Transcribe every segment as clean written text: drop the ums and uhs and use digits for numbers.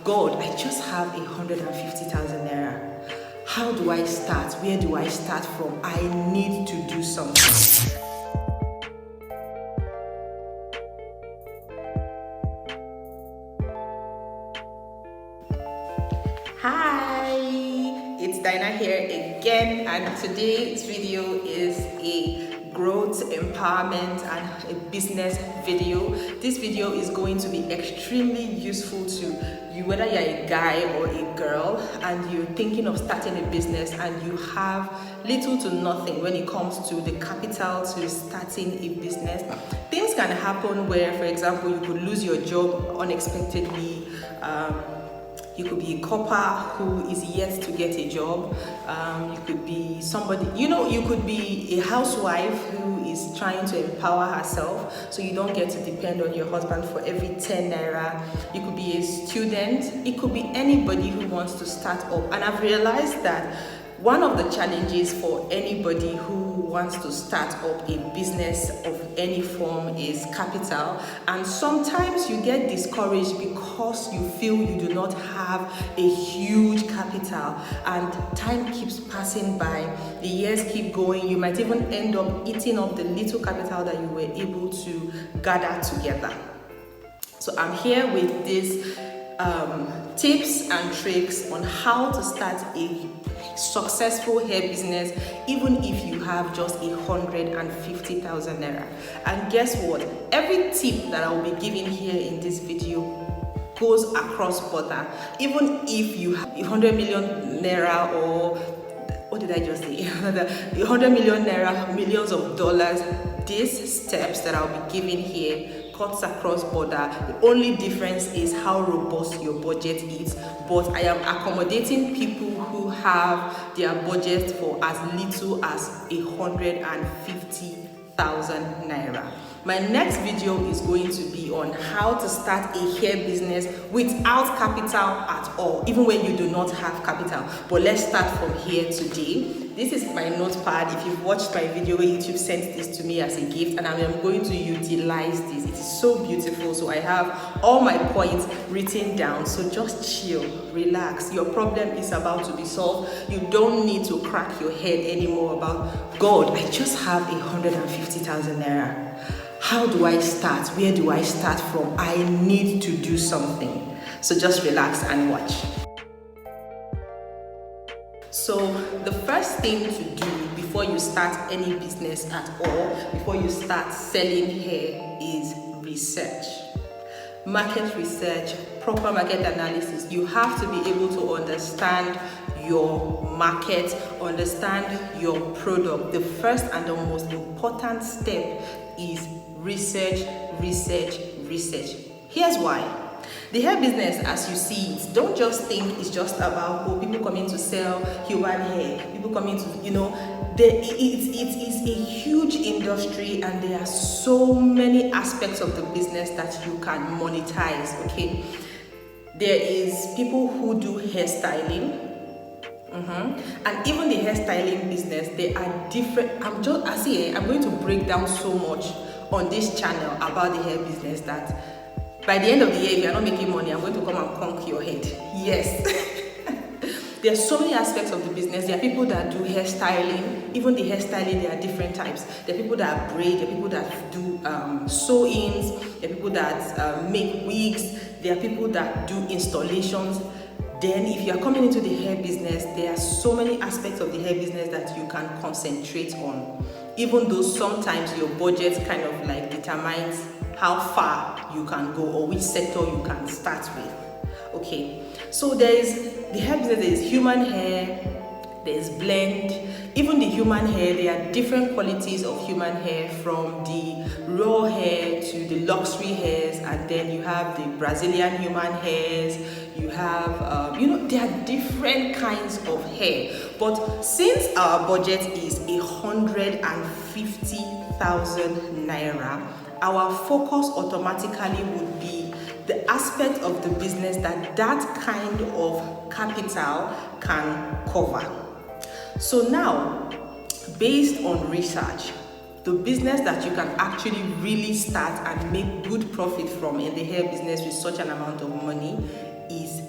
God, I just have 150,000 naira. How do I start? Where do I start from? I need to do something. Hi, it's Dinah here again, and today's video is a growth, empowerment, and a business video. This video is going to be extremely useful to you, whether you're a guy or a girl and you're thinking of starting a business and you have little to nothing when it comes to the capital to starting a business. Things can happen where, for example, you could lose your job unexpectedly. You could be a copper who is yet to get a job. You could be somebody, you could be a housewife who is trying to empower herself so you don't get to depend on your husband for every 10 naira. You could be a student. It could be anybody who wants to start up. And I've realized that one of the challenges for anybody who wants to start up a business of any form is capital. And sometimes you get discouraged because you feel you do not have a huge capital, and time keeps passing by, the years keep going. You might even end up eating up the little capital that you were able to gather together. So I'm here with these tips and tricks on how to start a successful hair business, even if you have just 150,000 naira. And guess what? Every tip that I will be giving here in this video goes across border. Even if you have 100 million naira, or what did I just say? 100 million naira, millions of dollars. These steps that I'll be giving here cuts across border. The only difference is how robust your budget is. But I am accommodating people who have their budget for as little as 150,000 naira. My next video is going to be on how to start a hair business without capital at all, even when you do not have capital. But let's start from here today. This is my notepad. If you've watched my video where YouTube sent this to me as a gift, and I am going to utilize this. It is so beautiful. So I have all my points written down. So just chill, relax. Your problem is about to be solved. You don't need to crack your head anymore about, God, I just have 150,000 naira. How do I start? Where do I start from? I need to do something. So just relax and watch. So the first thing to do before you start any business at all, before you start selling hair, is research. Market research, proper market analysis. You have to be able to understand your market, understand your product. The first and the most important step is research, research, research. Here's why. The hair business, as you see it, don't just think it's just about people coming to sell human hair, people coming to, it is a huge industry, and there are so many aspects of the business that you can monetize, okay? There is people who do hairstyling. And even the hairstyling business, they are different. I'm going to break down so much on this channel about the hair business that by the end of the year, if you're not making money, I'm going to come and conk your head. Yes. There are so many aspects of the business. There are people that do hairstyling. Even the hairstyling, there are different types. There are people that braid. There are people that do sew-ins. There are people that make wigs. There are people that do installations. Then if you are coming into the hair business, there are so many aspects of the hair business that you can concentrate on. Even though sometimes your budget kind of like determines how far you can go or which sector you can start with. Okay, so there is the hair business, there is human hair, there is blend. Even the human hair, there are different qualities of human hair, from the raw hair to the luxury hairs, and then you have the Brazilian human hairs. You have, there are different kinds of hair. But since our budget is 150,000 naira, our focus automatically would be the aspect of the business that kind of capital can cover. So now, based on research, the business that you can actually really start and make good profit from in the hair business with such an amount of money is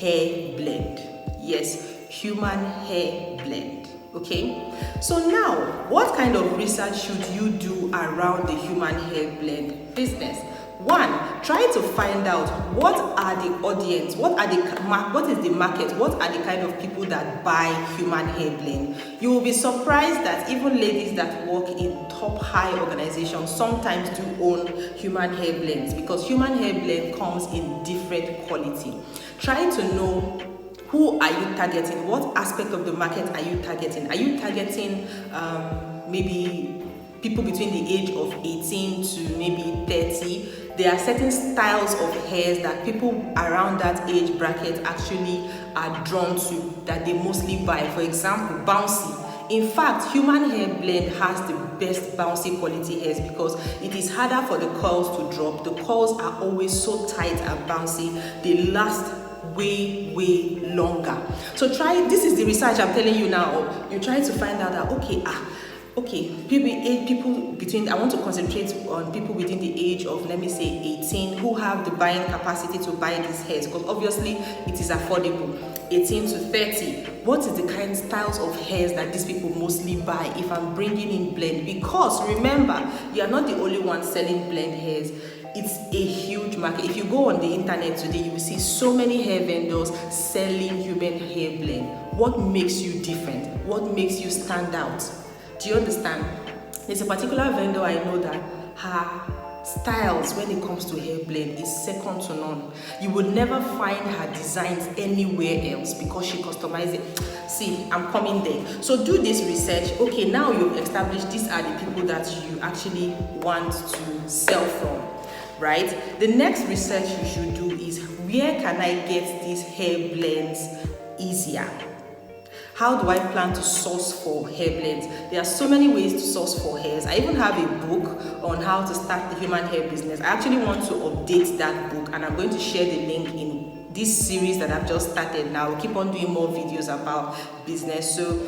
hair blend. Yes, human hair blend. Okay, so now what kind of research should you do around the human hair blend business? One, try to find out what are the audience, what is the market, what are the kind of people that buy human hair blend. You will be surprised that even ladies that work in top high organizations sometimes do own human hair blends, because human hair blend comes in different quality. Try to know who are you targeting, what aspect of the market are you targeting. Are you targeting maybe people between the age of 18 to maybe 30? There are certain styles of hairs that people around that age bracket actually are drawn to, that they mostly buy. For example, bouncy. In fact, human hair blend has the best bouncy quality hairs because it is harder for the curls to drop. The curls are always so tight and bouncy. They last way longer. So this is the research I'm telling you now. You try to find out that people between, I want to concentrate on people within the age of, let me say, 18 who have the buying capacity to buy these hairs, because obviously it is affordable. 18 to 30, what is the kind of styles of hairs that these people mostly buy if I'm bringing in blend? Because remember, you are not the only one selling blend hairs. It's a huge market. If you go on the internet today, you will see so many hair vendors selling human hair blend. What makes you different? What makes you stand out? Do you understand? There's a particular vendor I know that her styles when it comes to hair blend is second to none. You would never find her designs anywhere else because she customizes it. See, I'm coming there. So do this research. Okay, now you've established these are the people that you actually want to sell from, right? The next research you should do is, where can I get these hair blends easier? How do I plan to source for hair blends? There are so many ways to source for hairs. I even have a book on how to start the human hair business. I actually want to update that book, and I'm going to share the link in this series that I've just started now. I'll keep on doing more videos about business. So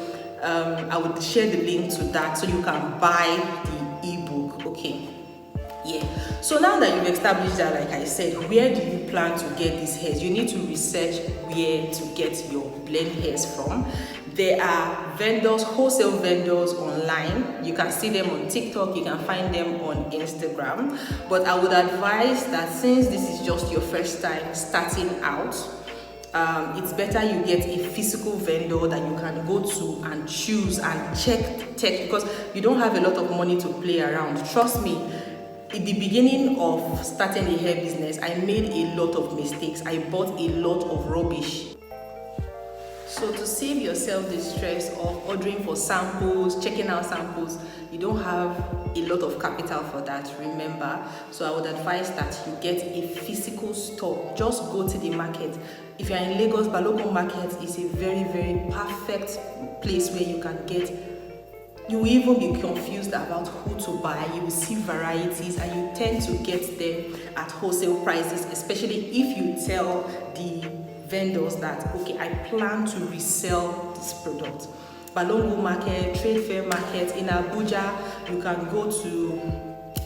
I would share the link to that so you can buy the ebook. Okay. Yeah. So now that you've established that, like I said, where do you plan to get these hairs? You need to research where to get your blend hairs from. There are vendors, wholesale vendors online. You can see them on TikTok, you can find them on Instagram. But I would advise that since this is just your first time starting out, it's better you get a physical vendor that you can go to and choose and check, because you don't have a lot of money to play around. Trust me. In the beginning of starting a hair business, I made a lot of mistakes. I bought a lot of rubbish. So to save yourself the stress of ordering for samples, checking out samples, you don't have a lot of capital for that, remember. So I would advise that you get a physical store. Just go to the market. If you're in Lagos, Balogun Market is a very, very perfect place where you can get. You will even be confused about who to buy. You will see varieties and you tend to get them at wholesale prices, especially if you tell the vendors that, okay, I plan to resell this product. Balongo Market, Trade Fair Market, in Abuja, you can go to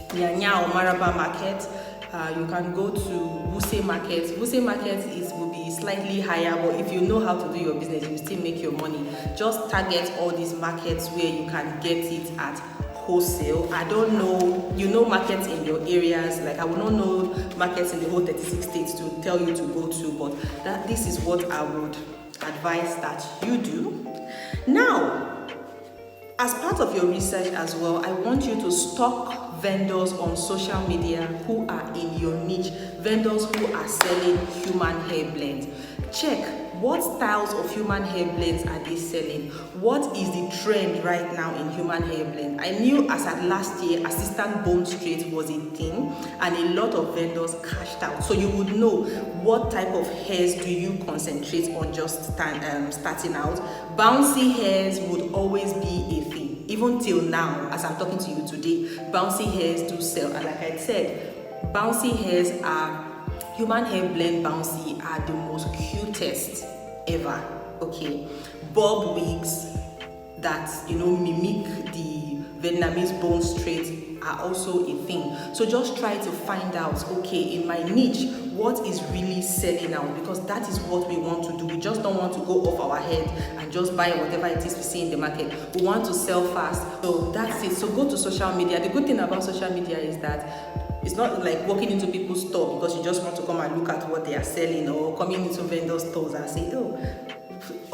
Nyanya or Maraba Market. You can go to Wuse Market. Wuse Market will be slightly higher, but if you know how to do your business, you will still make your money. Just target all these markets where you can get it at wholesale. I don't know, you know markets in your areas, like I will not know markets in the whole 36 states to tell you to go to, but this is what I would advise that you do. Now, as part of your research as well, I want you to stalk vendors on social media who are in your niche, vendors who are selling human hair blends. Check what styles of human hair blends are they selling. What is the trend right now in human hair blend? I knew as at last year, assistant bone straight was a thing and a lot of vendors cashed out. So you would know what type of hairs do you concentrate on just starting out. Bouncy hairs would always be a thing. Even till now, as I'm talking to you today, bouncy hairs do sell. And like I said, bouncy hairs human hair blend bouncy are the most cutest ever, okay? Bob wigs that, mimic the Vietnamese bone straight are also a thing. So just try to find out, okay, in my niche, what is really selling out, because that is what we want to do. We just don't want to go off our head and just buy whatever it is we see in the market. We want to sell fast. So that's it. So go to social media. The good thing about social media is that it's not like walking into people's store because you just want to come and look at what they are selling, or coming into vendor stores and say, oh,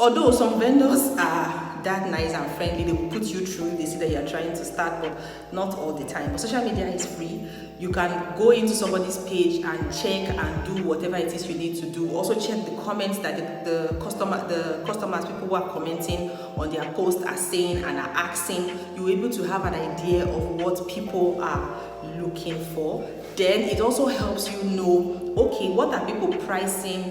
although some vendors are that nice and friendly, they will put you through, they see that you're trying to start, but not all the time. But social media is free. You can go into somebody's page and check and do whatever it is you need to do. Also check the comments that the customers, people who are commenting on their posts are saying and are asking. You're able to have an idea of what people are looking for. Then it also helps you know, okay, what are people pricing,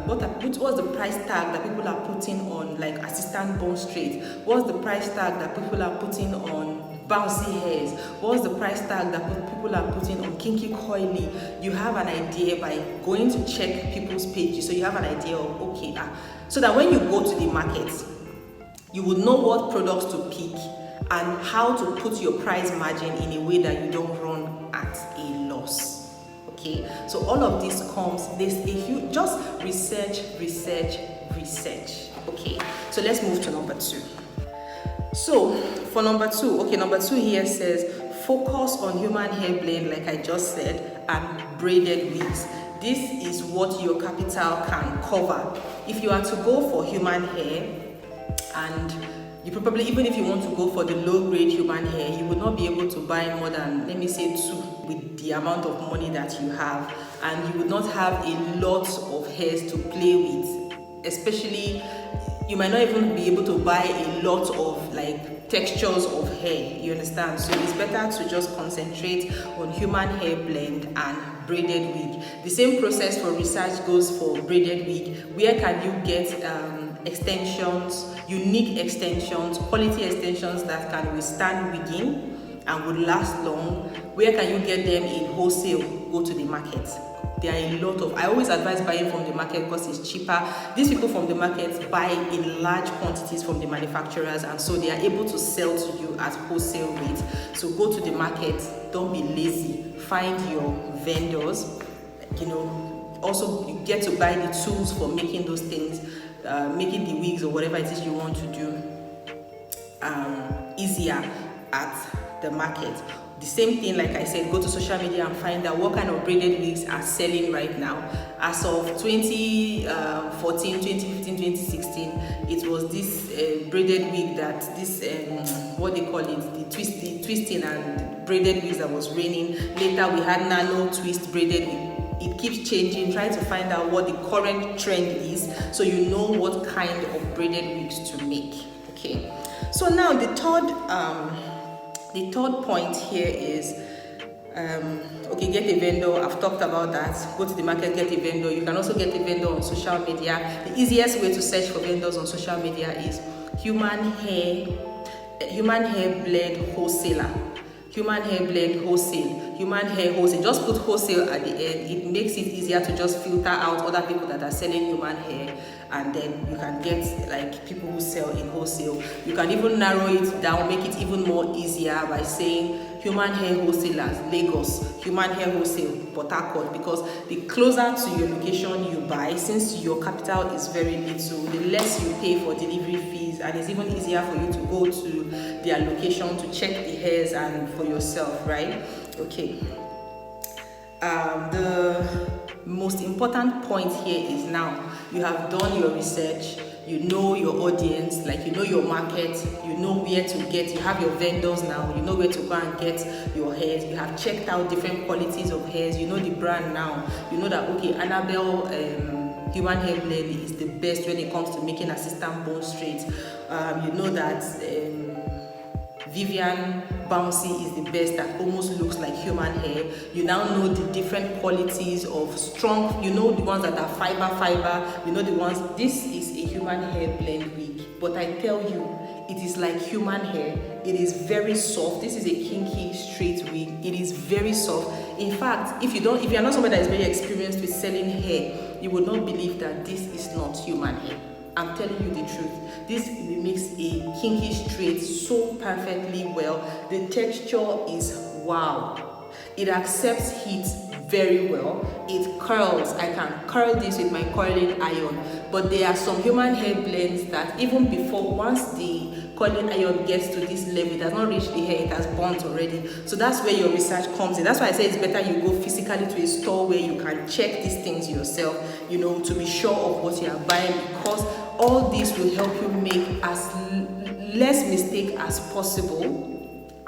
what's the price tag that people are putting on like assistant bone straight? What's the price tag that people are putting on bouncy hairs? What's the price tag that people are putting on kinky coily? You have an idea by going to check people's pages, so you have an idea of, okay, so that when you go to the market, you would know what products to pick and how to put your price margin in a way that you don't run at a loss. Okay, so all of this comes, there's a huge, just research. Okay, so let's move to number 2. So for number 2, okay, number 2 here says focus on human hair blend, like I just said, and braided wigs. This is what your capital can cover. If you are to go for human hair, and you probably, even if you want to go for the low grade human hair, you would not be able to buy more than, let me say, 2 with the amount of money that you have, and you would not have a lot of hairs to play with. Especially, you might not even be able to buy a lot of like textures of hair, you understand? So it's better to just concentrate on human hair blend and braided wig. The same process for research goes for braided wig. Where can you get extensions, unique extensions, quality extensions that can withstand wigging and would last long? Where can you get them in wholesale? Go to the market. There are a lot of, I always advise buying from the market because it's cheaper. These people from the market buy in large quantities from the manufacturers, and so they are able to sell to you at wholesale rates. So go to the market, don't be lazy, find your vendors, you know. Also, you get to buy the tools for making those things, making the wigs or whatever it is you want to do easier at the market. The same thing, like I said, go to social media and find out what kind of braided wigs are selling right now. As of 2014, 2015, 2016, it was this braided wig that this, what they call it, the twisting and braided wigs that was reigning. Later we had nano twist braided wig. It keeps changing, trying to find out what the current trend is, so you know what kind of braided wigs to make. Okay, so now the third point here is, okay, get a vendor. I've talked about that. Go to the market, get a vendor. You can also get a vendor on social media. The easiest way to search for vendors on social media is human hair blend wholesaler. Human hair blend wholesale, human hair wholesale. Just put wholesale at the end. It makes it easier to just filter out other people that are selling human hair, and then you can get like people who sell in wholesale. You can even narrow it down, make it even more easier by saying human hair wholesalers, Lagos, human hair wholesale, Port Harcourt, because the closer to your location you buy, since your capital is very little, the less you pay for delivery fees, and it's even easier for you to go to their location to check the hairs and for yourself, right? Okay. The most important point here is now you have done your research, you know your audience, like you know your market, you know where to get, you have your vendors now, you know where to go and get your hairs, you have checked out different qualities of hairs, you know the brand now, you know that, okay, Annabelle human hair blend is the best when it comes to making assistant bone straight. You know that Vivian bouncy is the best, that almost looks like human hair. You now know the different qualities of strong, you know the ones that are fiber, you know the ones, this is a human hair blend wig, but I tell you, it is like human hair. It is very soft. This is a kinky straight wig. It is very soft. In fact, if you are not somebody that is very experienced with selling hair, you would not believe that this is not human hair. I'm telling you the truth. This makes a kinky straight so perfectly well. The texture is wow. It accepts heat very well. It curls. I can curl this with my curling iron. But there are some human hair blends that even before, once the curling iron gets to this level, it has not reached the hair, it has burnt already. So that's where your research comes in. That's why I say it's better you go physically to a store where you can check these things yourself, to be sure of what you are buying, because all this will help you make as less mistake as possible,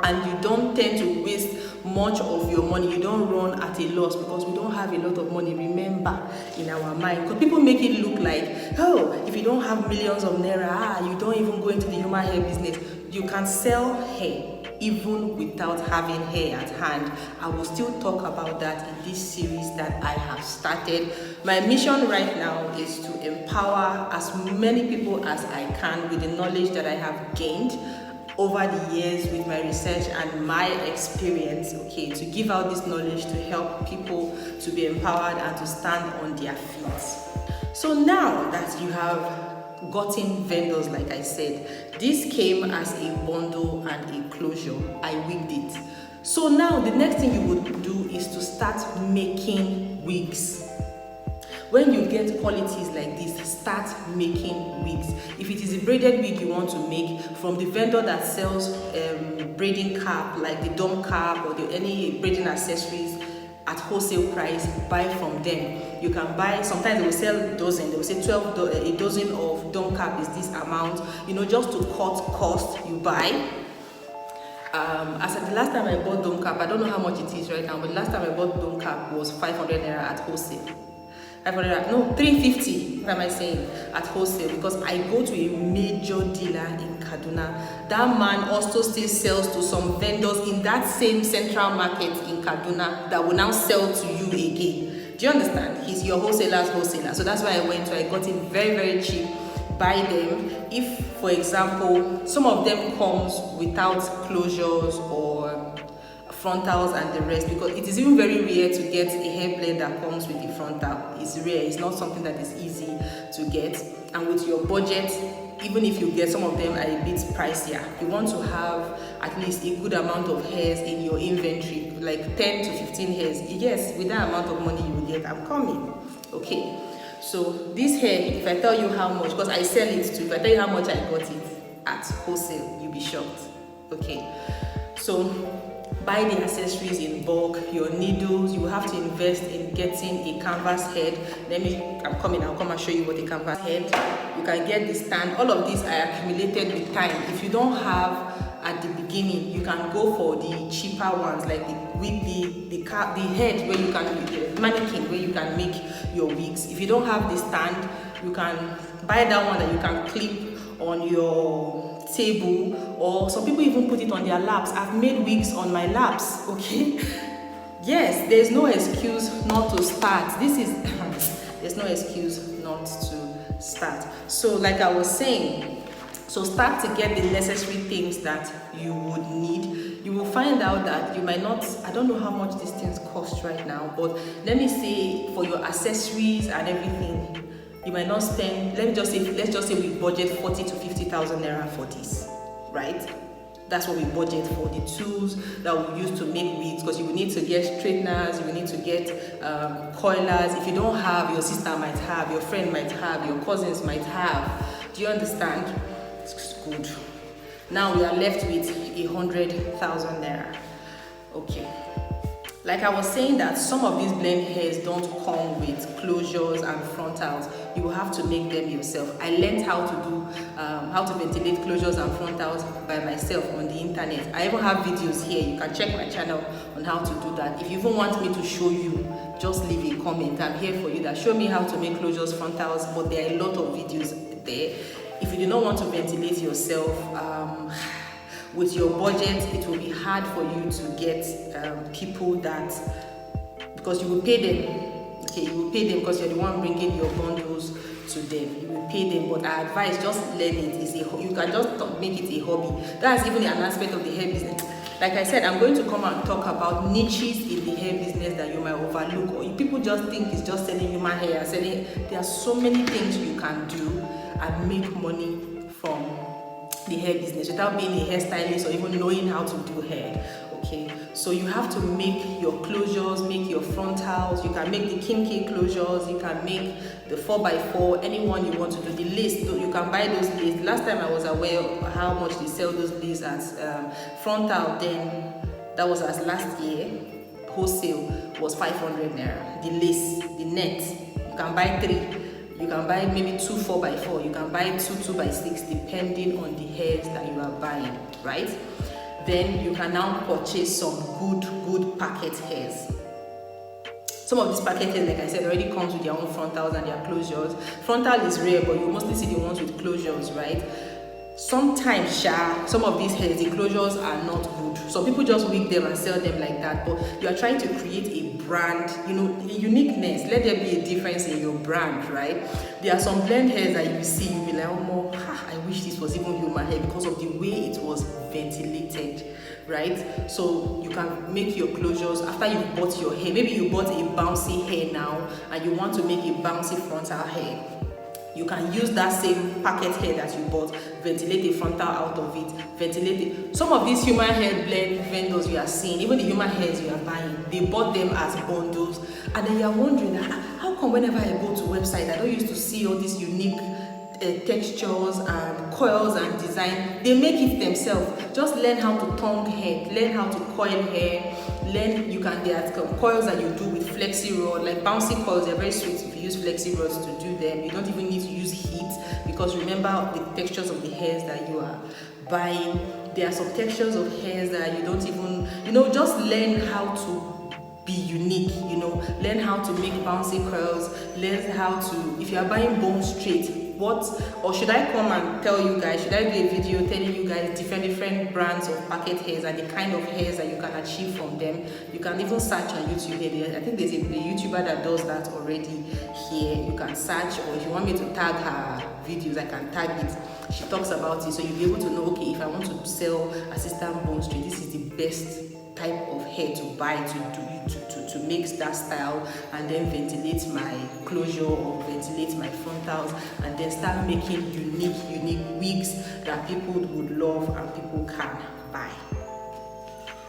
and you don't tend to waste much of your money. You don't run at a loss, because we don't have a lot of money, remember, in our mind. Because people make it look like, oh, if you don't have millions of naira, you don't even go into the human hair business. You can sell hair even without having hair at hand. I will still talk about that in this series that I have started. My mission right now is to empower as many people as I can with the knowledge that I have gained over the years with my research and my experience, to give out this knowledge to help people to be empowered and to stand on their feet. So now that you have gotten vendors, like I said, this came as a bundle and a closure. I wigged it. So now the next thing you would do is to start making wigs. When you get qualities like this, start making wigs. If it is a braided wig you want to make from the vendor that sells braiding cap, like the dome cap or any braiding accessories at wholesale price, buy from them. You can buy, sometimes they will sell dozen, they will say a dozen of dome cap is this amount, just to cut cost, you buy. As at the last time I bought dome cap, I don't know how much it is right now, but the last time I bought dome cap was 500 naira at wholesale. 350, what am I saying, at wholesale, because I go to a major dealer in Kaduna. That man also still sells to some vendors in that same central market in Kaduna that will now sell to you again. Do you understand? He's your wholesaler's wholesaler. So that's why I got it very, very cheap. Buy them. If, for example, some of them comes without closures or frontals and the rest, because it is even very rare to get a hair blend that comes with the frontal. It's rare. It's not something that is easy to get, and with your budget, even if you get some of them are a bit pricier, you want to have at least a good amount of hairs in your inventory, like 10 to 15 hairs. Yes, with that amount of money you will get, I'm coming. Okay, so this hair, if I tell you how much, because I sell it too, if I tell you how much I got it at wholesale, you'll be shocked. Okay, so buy the accessories in bulk, your needles. You have to invest in getting a canvas head. I'll come and show you what a canvas head. You can get the stand. All of these are accumulated with time. If you don't have at the beginning, you can go for the cheaper ones, like the head where you can, the mannequin where you can make your wigs. If you don't have the stand, you can buy that one that you can clip on your table, or some people even put it on their laps. I've made wigs on my laps. Okay, yes, there's no excuse not to start. There's no excuse not to start. So like I was saying, so start to get the necessary things that you would need. You will find out that you might not, I don't know how much these things cost right now, but let me say for your accessories and everything, you might not spend, let's just say we budget 40 to 50,000 naira for this, right? That's what we budget for, the tools that we use to make wigs, because you will need to get straighteners, you will need to get coilers. If you don't have, your sister might have, your friend might have, your cousins might have. Do you understand? It's good. Now we are left with 100,000 naira. Okay. Like I was saying, that some of these blend hairs don't come with closures and frontals. You will have to make them yourself. I learned how to do, how to ventilate closures and frontals by myself on the internet. I even have videos here. You can check my channel on how to do that. If you even want me to show you, just leave a comment. I'm here for you. That show me how to make closures, frontals, but there are a lot of videos there. If you do not want to ventilate yourself, with your budget, it will be hard for you to get people that, because you will pay them. Okay, you will pay them because you're the one bringing your bundles to them. You will pay them, but I advise just learn it. You can just make it a hobby. That's even an aspect of the hair business. Like I said, I'm going to come and talk about niches in the hair business that you might overlook, or people just think it's just selling human hair, selling. There are so many things you can do, and make money from the hair business without being a hairstylist or even knowing how to do hair. Okay, so you have to make your closures, make your frontals. You can make the Kim-K closures, you can make the 4x4, anyone you want to do. The lace, you can buy those lace. Last time I was aware of how much they sell those lace as frontal, then that was as last year, wholesale was 500 naira. The lace, the net, you can buy 3. You can buy maybe 2 4x4. You can buy 2 2x6 depending on the hairs that you are buying, right? Then you can now purchase some good packet hairs. Some of these packet hairs, like I said, already comes with their own frontals and their closures. Frontal is rare, but you mostly see the ones with closures, right? Sometimes, some of these hairs, the closures are not good. Some people just wig them and sell them like that, but you are trying to create a brand, a uniqueness. Let there be a difference in your brand, right? There are some blend hairs that you see, you'll be like, oh, I wish this was even human hair because of the way it was ventilated, right? So you can make your closures after you bought your hair. Maybe you bought a bouncy hair now and you want to make a bouncy frontal hair. You can use that same packet hair that you bought, ventilate the frontal out of it, ventilate it. Some of these human hair blend vendors you are seeing, even the human hairs you are buying, they bought them as bundles, and then you are wondering, how come whenever I go to website, I don't used to see all these unique textures and coils and design. They make it themselves. Just learn how to tongue hair, learn how to coil hair, there are coils that you do with flexi rod, like bouncy coils. They're very sweet if you use flexi rods to do them. You don't even need to use heat, because remember the textures of the hairs that you are buying. There are some textures of hairs that you don't even, just learn how to be unique, learn how to make bouncy curls, learn how to, if you are buying bone straight, or should I come and tell you guys, should I do a video telling you guys different brands of packet hairs and the kind of hairs that you can achieve from them? You can even search on YouTube here. I think there's a YouTuber that does that already here. You can search, or if you want me to tag her videos, I can tag it. She talks about it, so you'll be able to know, okay, if I want to sell assistant bone straight, this is the best type of hair to buy to make that style, and then ventilate my closure or ventilate my frontals, and then start making unique wigs that people would love and people can buy.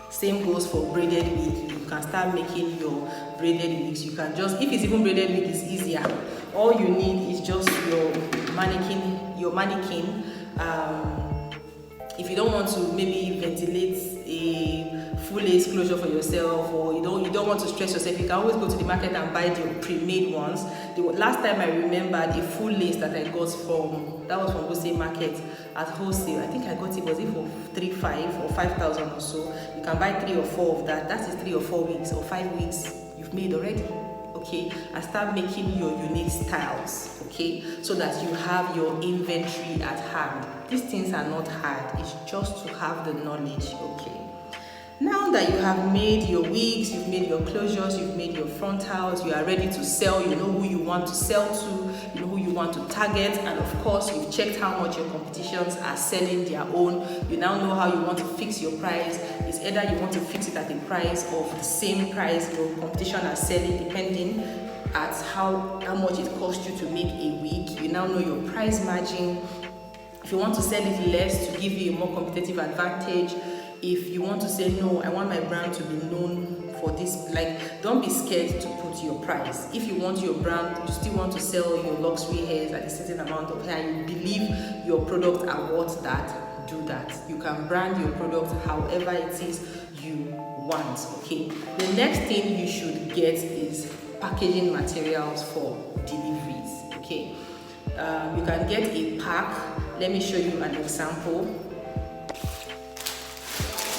Same goes for braided wig. You can start making your braided wigs. You can just, if it's even braided wig, is easier. All you need is just your mannequin. If you don't want to maybe ventilate a full lace closure for yourself, or you don't want to stress yourself, you can always go to the market and buy the pre-made ones. The last time I remember, the full lace that I got that was from wholesale market at wholesale. I think I got it, was it for 3,500 or 5,000 or so. You can buy 3 or 4 of that. That is 3 or 4 weeks or 5 weeks you've made already. Okay, and start making your unique styles, okay, so that you have your inventory at hand. These things are not hard, it's just to have the knowledge. Okay, now that you have made your wigs, you've made your closures, you've made your frontals, you are ready to sell. You know who you want to sell to, you know who you want to target, and of course you've checked how much your competitions are selling their own. You now know how you want to fix your price. It's either you want to fix it at a price of the same price your competition are selling, depending at how much it costs you to make a wig. You now know your price margin. If you want to sell it less to give you a more competitive advantage, if you want to say, no, I want my brand to be known for this, like, don't be scared to put your price. If you want your brand, you still want to sell your luxury hairs at a certain amount of hair, you believe your products are worth that, do that. You can brand your product however it is you want, okay? The next thing you should get is packaging materials for deliveries, okay? You can get a pack. Let me show you an example.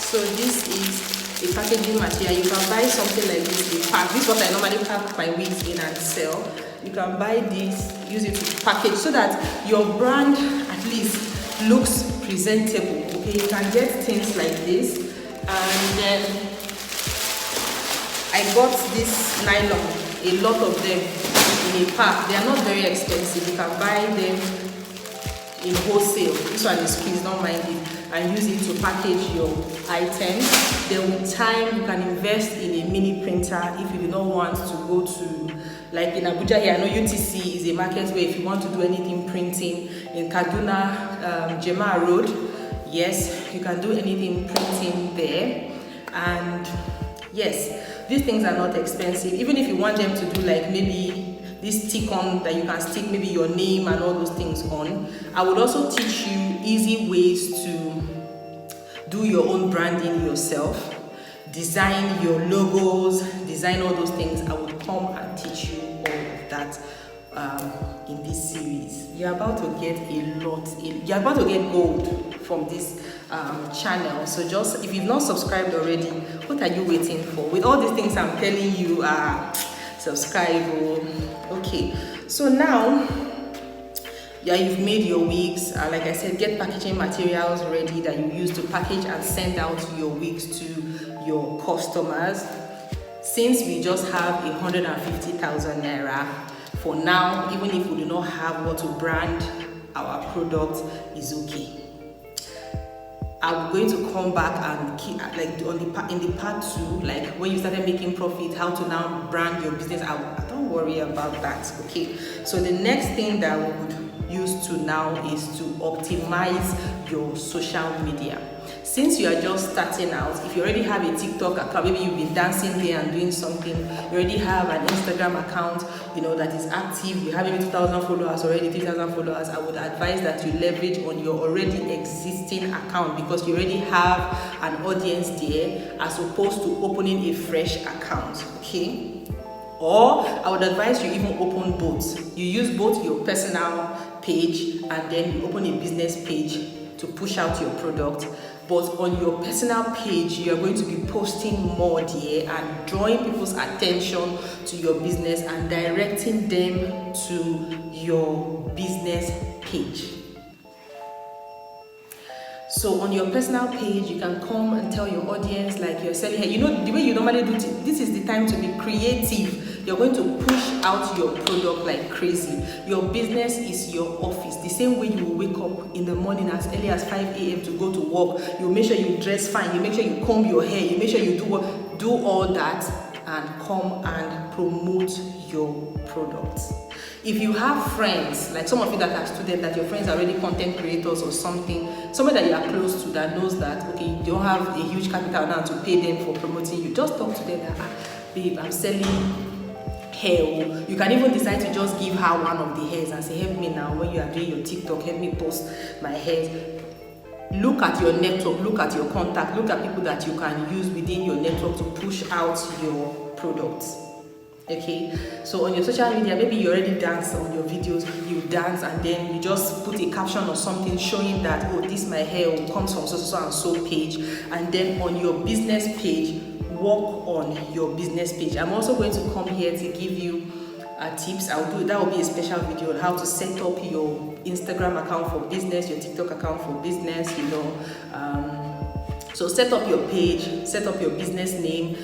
So this is a packaging material. You can buy something like this, a pack. This is what I normally pack my wigs in and sell. You can buy this, use it to package so that your brand at least looks presentable. Okay, you can get things like this. And then I got this nylon, a lot of them in a pack. They are not very expensive. You can buy them in wholesale. This one is please don't mind it, and use it to package your items. Then with time you can invest in a mini printer if you do not want to go to Like in Abuja here, I know UTC is a market where if you want to do anything printing. In Kaduna, Jema Road, yes, you can do anything printing there. And yes, these things are not expensive. Even if you want them to do like maybe this stick on that you can stick maybe your name and all those things on, I would also teach you easy ways to do your own branding yourself, design your logos, design all those things. I would come and teach you all of that in this series. You're about to get you're about to get gold from this channel. So just, if you've not subscribed already, what are you waiting for? With all these things I'm telling you, subscribe. Okay, so now, yeah, you've made your wigs. Like I said, get packaging materials ready that you use to package and send out your wigs to your customers. Since we just have 150,000 naira for now, even if we do not have what to brand our product, is okay. I'm going to come back and keep, like in the part 2, like when you started making profit, how to now brand your business. I don't worry about that. Okay, so the next thing that we would use to now is to optimize your social media. Since you are just starting out, if you already have a TikTok account, maybe you've been dancing here and doing something, you already have an Instagram account, that is active, you have maybe 2,000 followers already, 3,000 followers, I would advise that you leverage on your already existing account, because you already have an audience there, as opposed to opening a fresh account. Okay, or I would advise you even open both. You use both your personal page and then you open a business page to push out your product. But on your personal page, you are going to be posting more there and drawing people's attention to your business and directing them to your business page. So on your personal page, you can come and tell your audience, like you're selling here. The way you normally do it, this is the time to be creative. You're going to push out your product like crazy. Your business is your office. The same way you will wake up in the morning as early as 5 a.m. to go to work. You make sure you dress fine. You make sure you comb your hair. You make sure you do all that and come and promote your products. If you have friends, like some of you that are students, that your friends are already content creators or something, somebody that you are close to that knows that, okay, you don't have a huge capital now to pay them for promoting you, just talk to them that, babe, I'm selling hair. You can even decide to just give her one of the hairs and say, help me now when you are doing your TikTok, help me post my hairs. Look at your network, look at your contact, look at people that you can use within your network to push out your products. Okay, so on your social media, maybe you already dance on your videos, you dance and then you just put a caption or something showing that, oh, this my hair comes from so and so page. And then on your business page, work on your business page. I'm also going to come here to give you tips. That will be a special video on how to set up your Instagram account for business, your TikTok account for business, so set up your page, set up your business name.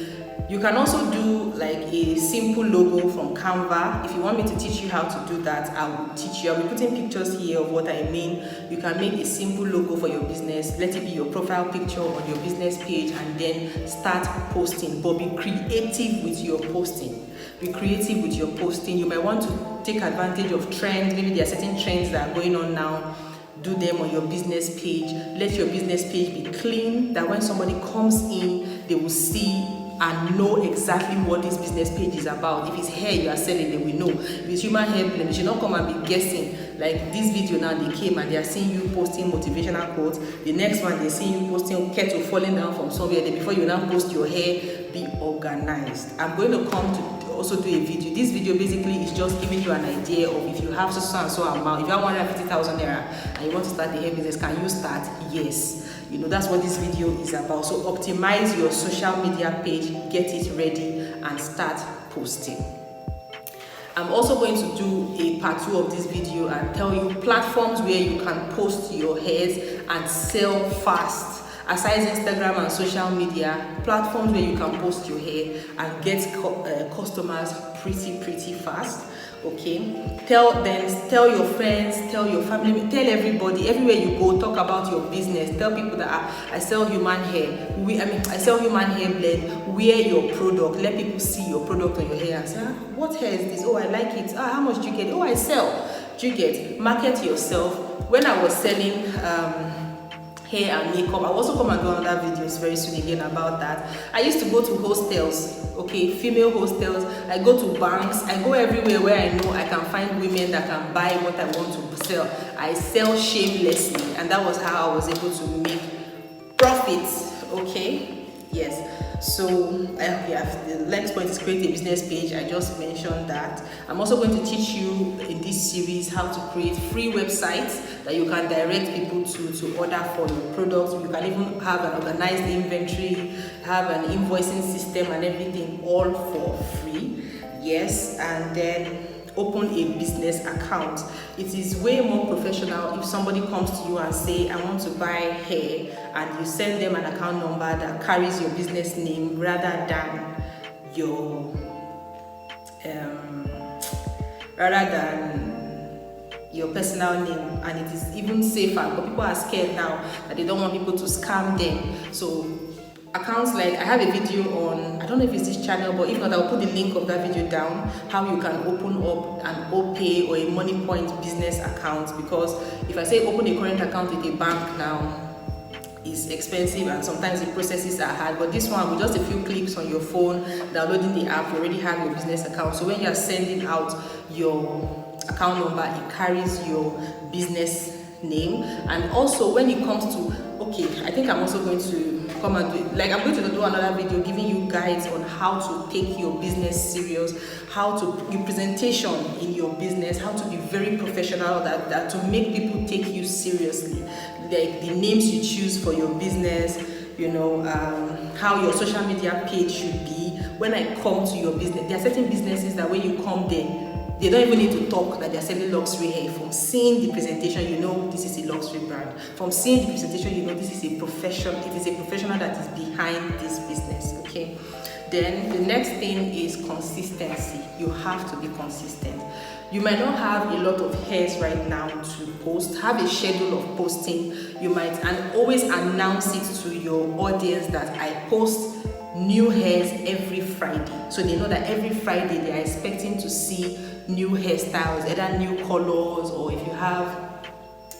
You can also do like a simple logo from Canva. If you want me to teach you how to do that, I will teach you. I'll be putting pictures here of what I mean. You can make a simple logo for your business. Let it be your profile picture on your business page and then start posting. But be creative with your posting. Be creative with your posting. You might want to take advantage of trends. Maybe there are certain trends that are going on now. Do them on your business page. Let your business page be clean, that when somebody comes in, they will see and know exactly what this business page is about. If it's hair you are selling, they will know. If it's human hair blend, you should not come and be guessing. Like this video now, they came and they are seeing you posting motivational quotes. The next one, they see you posting kettle falling down from somewhere. Then before you now post your hair, be organized. I'm going to come to also do a video. This video basically is just giving you an idea of if you have so and so amount. If you have 150,000 naira and you want to start the hair business, can you start? Yes. That's what this video is about. So optimize your social media page, get it ready and start posting. I'm also going to do a part 2 of this video and tell you platforms where you can post your hairs and sell fast. Aside Instagram and social media, platforms where you can post your hair and get customers pretty fast. Okay, tell your friends, tell your family, tell everybody, everywhere you go, talk about your business. Tell people that I sell human hair. I sell human hair blend. Wear your product. Let people see your product on your hair and say, what hair is this? Oh, I like it. How much do you get? Oh, I sell. Do you get? Market yourself. When I was selling hair and makeup, I'll also come and do another videos very soon again about that. I used to go to hostels, okay, female hostels. I go to banks. I go everywhere where I know I can find women that can buy what I want to sell. I sell shamelessly, and that was how I was able to make profits. Okay, yes. So the next point is create a business page. I just mentioned that. I'm also going to teach you in this series how to create free websites that you can direct people to order for your products. You can even have an organized inventory, have an invoicing system and everything, all for free. Yes, and then open a business account. It is way more professional if somebody comes to you and say, I want to buy hair, and you send them an account number that carries your business name rather than your personal name. And it is even safer, but people are scared now that they don't want people to scam them. So accounts like, I have a video on, I don't know if it's this channel, but if not, I'll put the link of that video down, how you can open up an OPay or a Money Point business account. Because if I say open a current account with a bank now, it's expensive and sometimes the processes are hard. But this one, with just a few clicks on your phone, downloading the app, you already have your business account. So when you're sending out your account number, it carries your business name. And also when it comes to, okay, I think I'm also going to come and do it. Like, I'm going to do another video giving you guides on how to take your business serious, how to your presentation in your business, how to be very professional, that to make people take you seriously, like the names you choose for your business, how your social media page should be. When I come to your business, there are certain businesses that when you come there, they don't even need to talk that they're selling luxury hair. From seeing the presentation, you know this is a luxury brand. From seeing the presentation, you know this is a profession. It is a professional that is behind this business. Okay. Then the next thing is consistency. You have to be consistent. You might not have a lot of hairs right now to post. Have a schedule of posting. You might, and always announce it to your audience that I post new hairs every Friday. So they know that every Friday they are expecting to see new hairstyles, either new colors, or if you have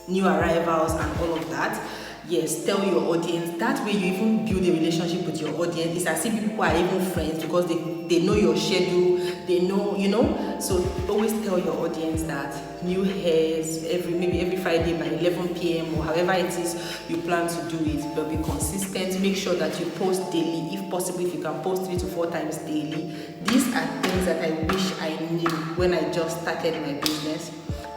new arrivals and all of that. Yes, tell your audience. That way you even build a relationship with your audience. It's as if people are even friends because they know your schedule, they know, so always tell your audience that new hairs maybe every Friday by 11 p.m. or however it is you plan to do it. But be consistent. Make sure that you post daily. If possible, if you can post 3 to 4 times daily. These are things that I wish I knew when I just started my business.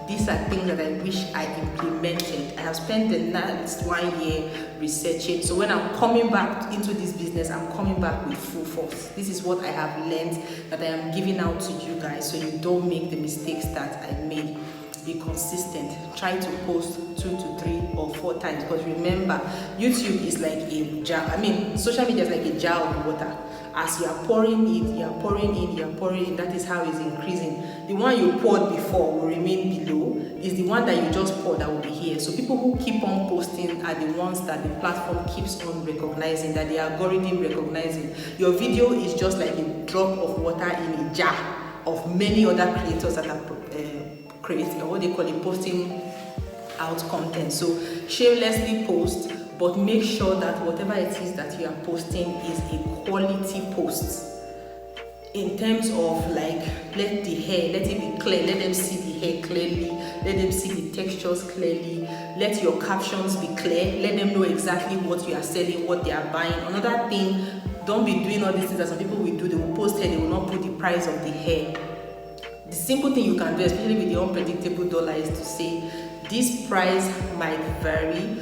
These are things that I wish I implemented. I have spent the last 1 year researching. So when I'm coming back into this business, I'm coming back with full force. This is what I have learned that I am giving out to you guys, so you don't make the mistakes that I made. Be consistent. Try to post 2 to 3 or 4 times, because remember, YouTube is like a jar. Social media is like a jar of water. As you are pouring it, you are pouring in, that is how it's increasing. The one you poured before will remain below. Is the one that you just poured that will be here. So people who keep on posting are the ones that the platform keeps on recognizing, that the algorithm recognizing. Your video is just like a drop of water in a jar of many other creators that are creating, or what they call it, posting out content. So shamelessly post, but make sure that whatever it is that you are posting is a quality post. In terms of like, let it be clear, let them see the hair clearly, let them see the textures clearly, let your captions be clear, let them know exactly what you are selling, what they are buying. Another thing, don't be doing all these things that some people will do. They will post hair, they will not put the price of the hair. The simple thing you can do, especially with the unpredictable dollar, is to say this price might vary.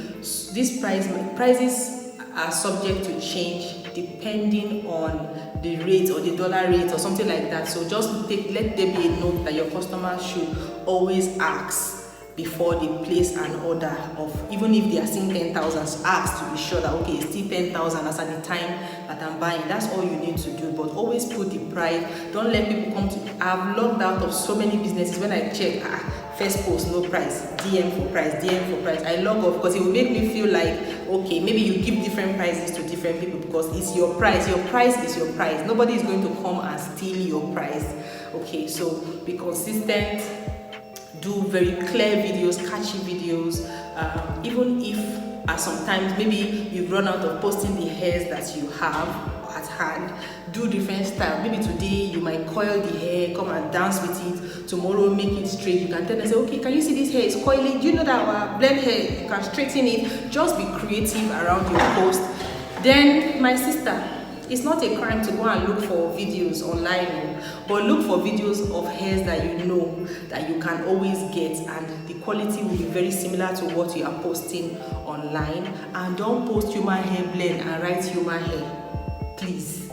Prices are subject to change depending on the rate or the dollar rate or something like that. So just let there be a note that your customer should always ask before they place an order of, even if they are seeing 10,000, ask to be sure that okay, it's still 10,000 as at the time that I'm buying. That's all you need to do. But always put the price. Don't let people come to. I've logged out of so many businesses when I check first post no price, DM for price, DM for price. I log off because it will make me feel like okay, maybe you give different prices to different people because it's your price. Your price is your price. Nobody is going to come and steal your price. Okay, so be consistent. Do very clear videos, catchy videos. Even if sometimes maybe you've run out of posting the hairs that you have at hand, do different style. Maybe today you might coil the hair, come and dance with it. Tomorrow make it straight. You can tell them, say, okay, can you see this hair is coiling? Do you know that our blend hair, you can straighten it? Just be creative around your post. Then my sister, it's not a crime to go and look for videos online, but look for videos of hairs that you know that you can always get, and the quality will be very similar to what you are posting online. And don't post human hair blend and write human hair, please.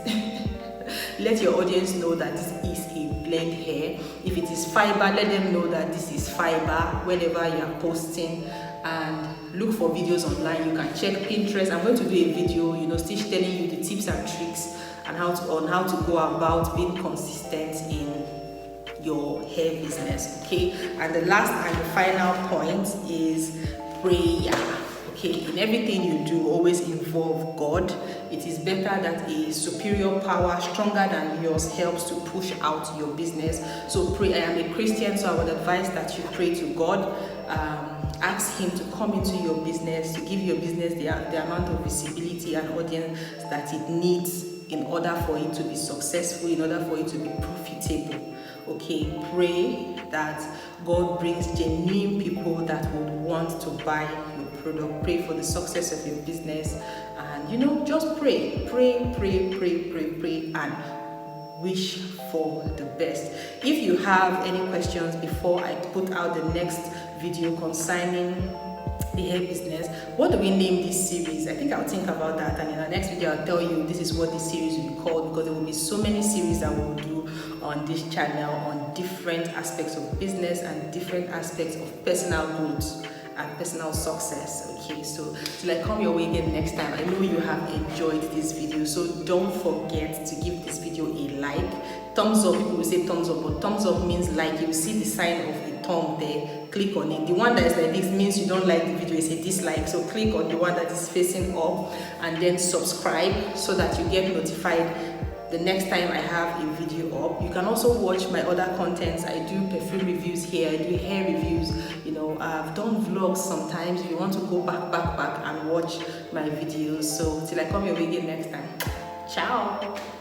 Let your audience know that this is a blend hair. If it is fiber, let them know that this is fiber whenever you are posting. And look for videos online. You can check Pinterest. I'm going to do a video, still telling you the tips and tricks and how to go about being consistent in your hair business. Okay, and the last and the final point is prayer. Okay, in everything you do, always involve God. It is better that a superior power stronger than yours helps to push out your business. So pray. I am a Christian, so I would advise that you pray to God. Ask him to come into your business, to give your business the amount of visibility and audience that it needs in order for it to be successful, in order for it to be profitable. Okay, pray that God brings genuine people that would want to buy your product. Pray for the success of your business, and just pray, and wish for the best. If you have any questions before I put out the next video concerning the hair business, what do we name this series? I think I'll think about that, and in the next video I'll tell you this is what this series will be called, because there will be so many series that we'll do on this channel on different aspects of business and different aspects of personal growth and personal success. Okay, so till I come your way again next time, I know you have enjoyed this video, so don't forget to give this video a like. Thumbs up, people will say thumbs up, but thumbs up means like. You will see the sign of a thumb there, click on it. The one that is like this means you don't like the video, it's a dislike. So click on the one that is facing up and then subscribe so that you get notified the next time I have a video up. You can also watch my other contents. I do perfume reviews here, I do hair reviews, I've done vlogs sometimes. If you want to go back and watch my videos. So till I come your way again next time, ciao.